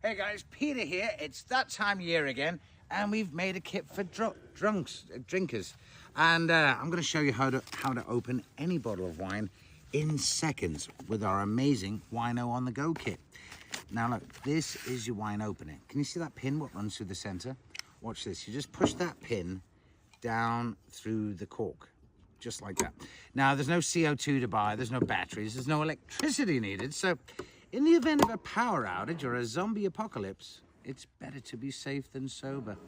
Hey guys, Peter here. It's that time of year again, and we've made a kit for drinkers. And I'm going to show you how to open any bottle of wine in seconds with our amazing Wino on the Go kit. Now look, this is your wine opener. Can you see that pin what runs through the center? Watch this. You just push that pin down through the cork, just like that. Now there's no CO2 to buy, there's no batteries, there's no electricity needed. So in the event of a power outage or a zombie apocalypse, it's better to be safe than sober.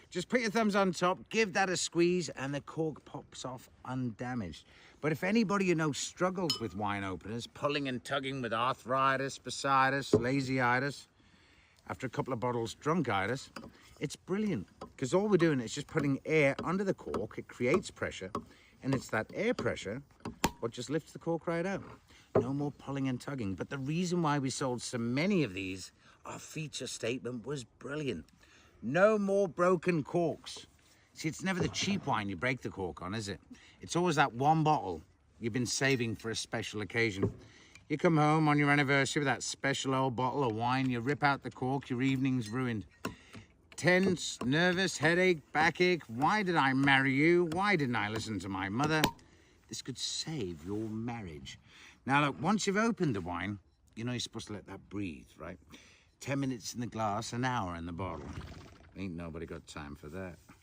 Just put your thumbs on top, give that a squeeze, and the cork pops off undamaged. But if anybody you know struggles with wine openers, pulling and tugging with arthritis, bursitis, lazyitis, after a couple of bottles, drunkitis, it's brilliant. Because all we're doing is just putting air under the cork, it creates pressure, and it's that air pressure what just lifts the cork right out. No more pulling and tugging. But the reason why we sold so many of these, our feature statement was brilliant. No more broken corks. See, it's never the cheap wine you break the cork on, is it? It's always that one bottle you've been saving for a special occasion. You come home on your anniversary with that special old bottle of wine, you rip out the cork, your evening's ruined. Tense, nervous, headache, backache. Why did I marry you? Why didn't I listen to my mother? This could save your marriage. Now look, once you've opened the wine, you know you're supposed to let that breathe, right? 10 minutes in the glass, an hour in the bottle. Ain't nobody got time for that. Do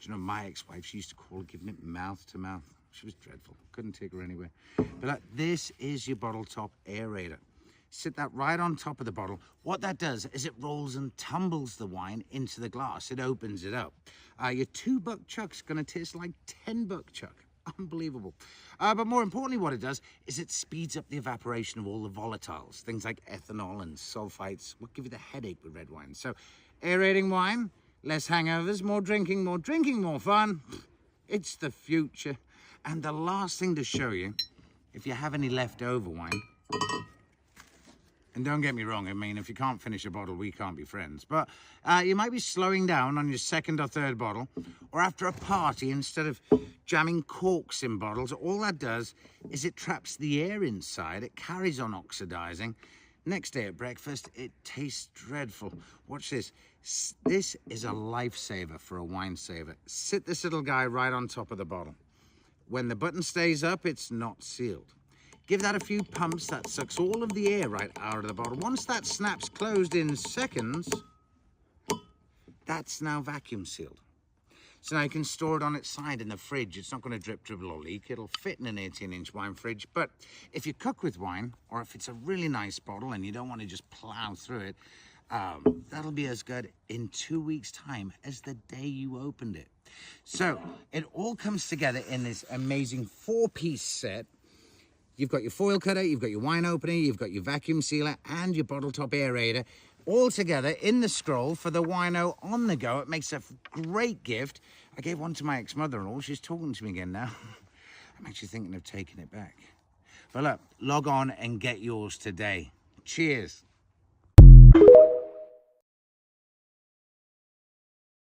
you know, my ex-wife, she used to call it giving it mouth to mouth. She was dreadful. Couldn't take her anywhere. But look, this is your bottle top aerator. Sit that right on top of the bottle. What that does is it rolls and tumbles the wine into the glass. It opens it up. Your $2 chuck's gonna taste like $10 chuck. Unbelievable. But more importantly, what it does is it speeds up the evaporation of all the volatiles, things like ethanol and sulfites, what give you the headache with red wine. So aerating wine, less hangovers, more drinking, more fun. It's the future. And the last thing to show you, if you have any leftover wine, and don't get me wrong, I mean, if you can't finish a bottle, we can't be friends. But you might be slowing down on your second or third bottle, or after a party, instead of jamming corks in bottles, all that does is it traps the air inside. It carries on oxidizing. Next day at breakfast, it tastes dreadful. Watch this. This is a lifesaver for a wine saver. Sit this little guy right on top of the bottle. When the button stays up, it's not sealed. Give that a few pumps, that sucks all of the air right out of the bottle. Once that snaps closed in seconds, that's now vacuum sealed. So now you can store it on its side in the fridge. It's not going to drip, dribble, or leak. It'll fit in an 18-inch wine fridge. But if you cook with wine, or if it's a really nice bottle and you don't want to just plow through it, that'll be as good in 2 weeks' time as the day you opened it. So it all comes together in this amazing 4-piece set. You've got your foil cutter, you've got your wine opener, you've got your vacuum sealer, and your bottle top aerator, all together in the scroll for the Wino on the Go. It makes a great gift. I gave one to my ex-mother-in-law. She's talking to me again now. I'm actually thinking of taking it back. But look, log on and get yours today. Cheers.